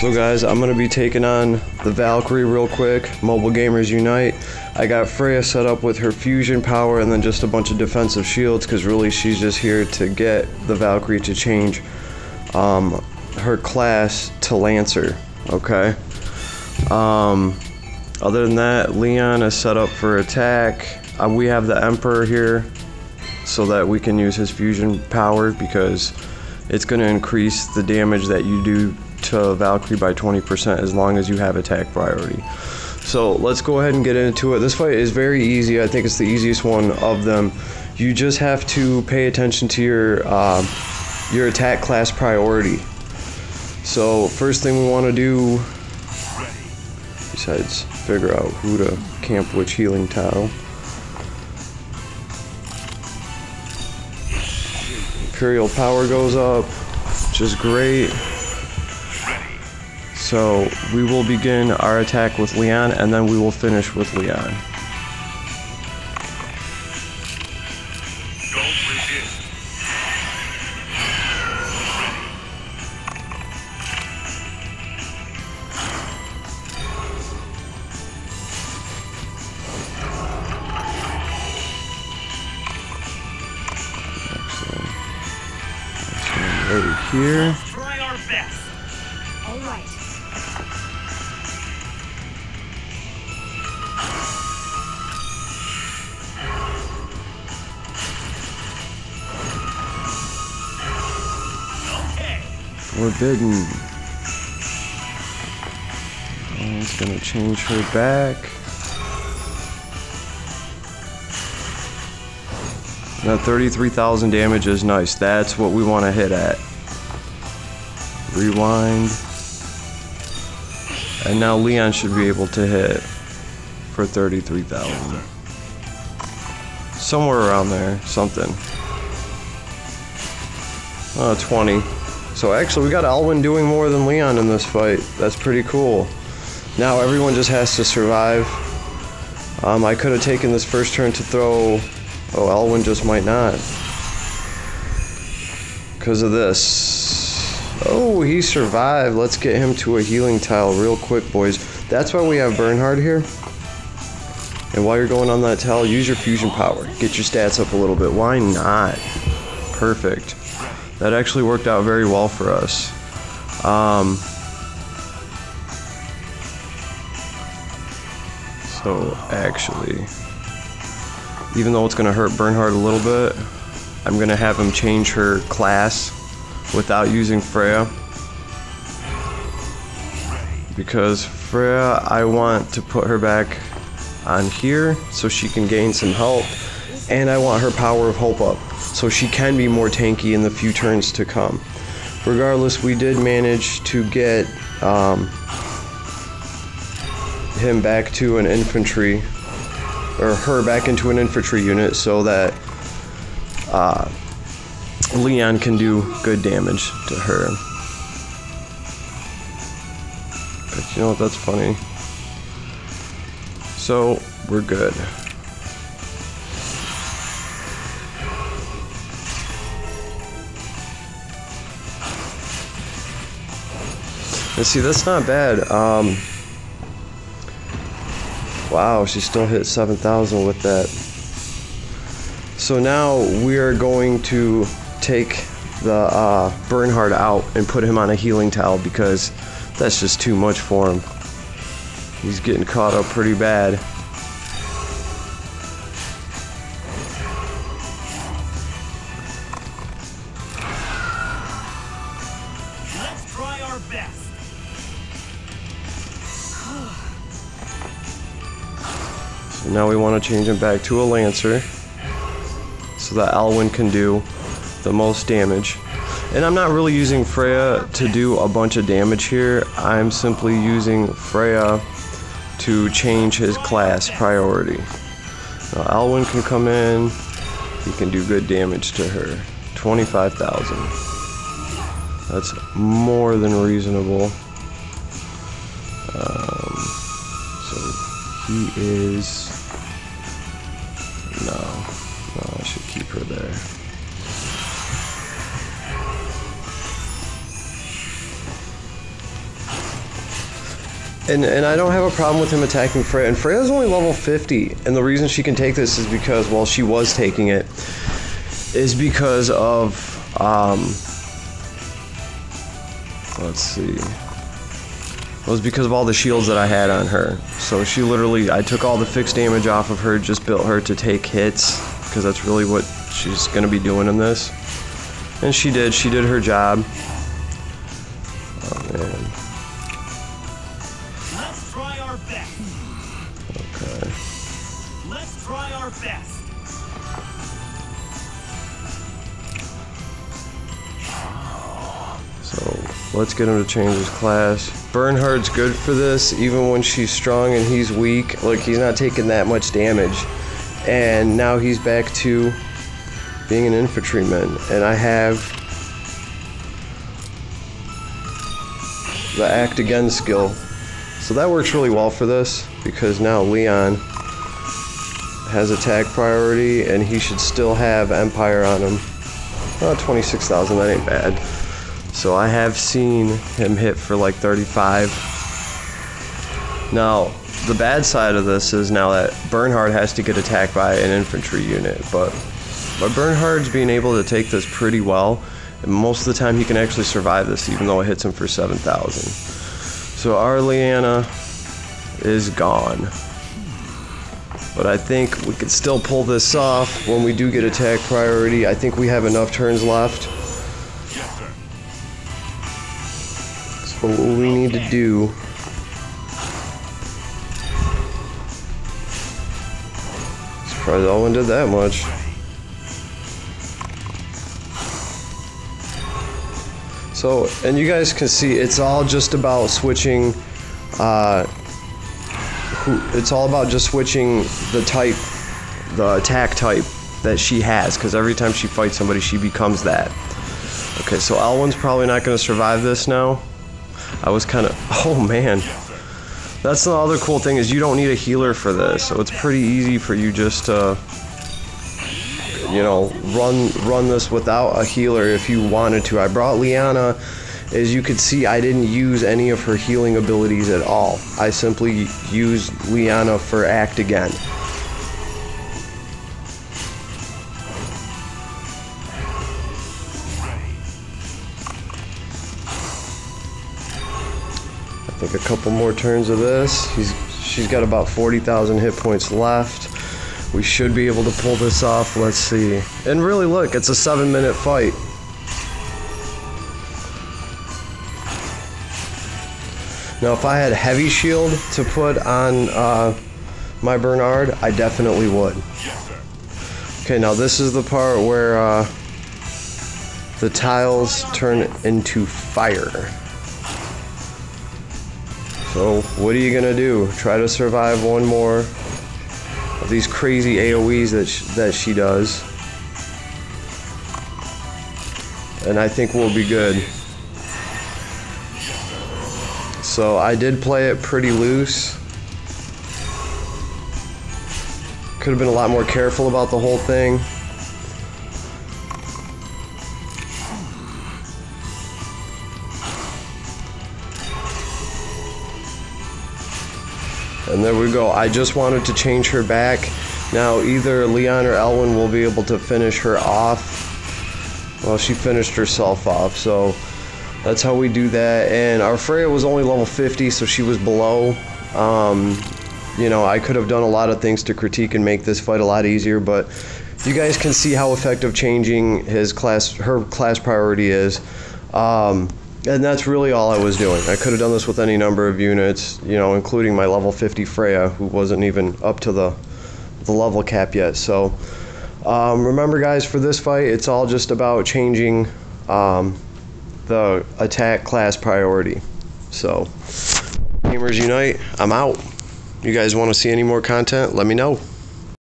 So guys, I'm going to be taking on the Valkyrie real quick, Mobile Gamers Unite. I got Freya set up with her fusion power and then just a bunch of defensive shields because really she's just here to get the Valkyrie to change her class to Lancer, okay? Other than that, Leon is set up for attack. We have the Emperor here so that we can use his fusion power because it's going to increase the damage that you do to Valkyrie by 20% as long as you have attack priority. So let's go ahead and get into it. This fight is very easy. I think it's the easiest one of them. You just have to pay attention to your attack class priority. So first thing we want to do, besides figure out who to camp which healing tile, Imperial power goes up, which is great. So we will begin our attack with Leon, and then we will finish with Leon. Excellent. Right here. Try our best. All right. Forbidden. Oh, it's gonna change her back. That 33,000 damage is nice. That's what we want to hit at. Rewind. And now Leon should be able to hit for 33,000. Somewhere around there. Something. 20. So actually we got Alwyn doing more than Leon in this fight. That's pretty cool. Now everyone just has to survive. I could have taken this first turn to throw... Oh, Alwyn just might not. Because of this. Oh, he survived. Let's get him to a healing tile real quick, boys. That's why we have Bernhard here. And while you're going on that tile, use your fusion power. Get your stats up a little bit. Why not? Perfect. That actually worked out very well for us. So actually, even though it's going to hurt Bernhard a little bit, I'm going to have him change her class without using Freya. Because Freya, I want to put her back on here so she can gain some help. And I want her power of hope up, so she can be more tanky in the few turns to come. Regardless, we did manage to get him back to an infantry, or her back into an infantry unit, so that Leon can do good damage to her. But you know what, that's funny. So, we're good. And see, that's not bad. Wow, she still hit 7,000 with that. So now we are going to take the Bernhard out and put him on a healing tile because that's just too much for him. He's getting caught up pretty bad. So now we want to change him back to a Lancer so that Alwyn can do the most damage. And I'm not really using Freya to do a bunch of damage here. I'm simply using Freya to change his class priority. Now Alwyn can come in. He can do good damage to her. 25,000. That's more than reasonable. So he is... No, I should keep her there. And I don't have a problem with him attacking Freya. And Freya's only level 50. And the reason she can take this is because, well, she was taking it, is because of, let's see. It was because of all the shields that I had on her. So she literally, I took all the fixed damage off of her, just built her to take hits, because that's really what she's going to be doing in this. And she did her job. Oh, man. Let's try our best. Okay. Let's try our best. So let's get him to change his class. Bernhardt's good for this, even when she's strong and he's weak. Like, he's not taking that much damage. And now he's back to being an infantryman. And I have the Act Again skill. So that works really well for this, because now Leon has attack priority and he should still have Empire on him. Oh, 26,000, that ain't bad. So I have seen him hit for like 35. Now, the bad side of this is now that Bernhardt has to get attacked by an infantry unit, but Bernhardt's being able to take this pretty well, and most of the time he can actually survive this, even though it hits him for 7,000. So our Lyanna is gone. But I think we can still pull this off when we do get attack priority. I think we have enough turns left. So what we need to do surprised Elwyn did that much. So, and you guys can see it's all just about switching, it's all about just switching the type, the attack type that she has, because every time she fights somebody, she becomes that. Okay, so Elwyn's probably not going to survive this now. I was kind of, oh man. That's the other cool thing, is you don't need a healer for this, so it's pretty easy for you just to, you know, run this without a healer if you wanted to. I brought Lyanna. As you could see, I didn't use any of her healing abilities at all. I simply used Lyanna for Act Again. I think a couple more turns of this. She's got about 40,000 hit points left. We should be able to pull this off. Let's see. And really, look, it's a 7-minute fight. Now, if I had heavy shield to put on my Bernhard, I definitely would. Okay, now this is the part where the tiles turn into fire. So, what are you gonna do? Try to survive one more of these crazy AoEs that she does. And I think we'll be good. So I did play it pretty loose. Could have been a lot more careful about the whole thing. And there we go. I just wanted to change her back. Now either Leon or Elwyn will be able to finish her off. Well, she finished herself off, so that's how we do that. And our Freya was only level 50, so she was below. You know, I could have done a lot of things to critique and make this fight a lot easier, but you guys can see how effective changing her class priority is. And that's really all I was doing. I could have done this with any number of units, you know, including my level 50 Freya, who wasn't even up to the level cap yet. So remember, guys, for this fight, it's all just about changing the attack class priority. So, Gamers Unite, I'm out. You guys want to see any more content? Let me know.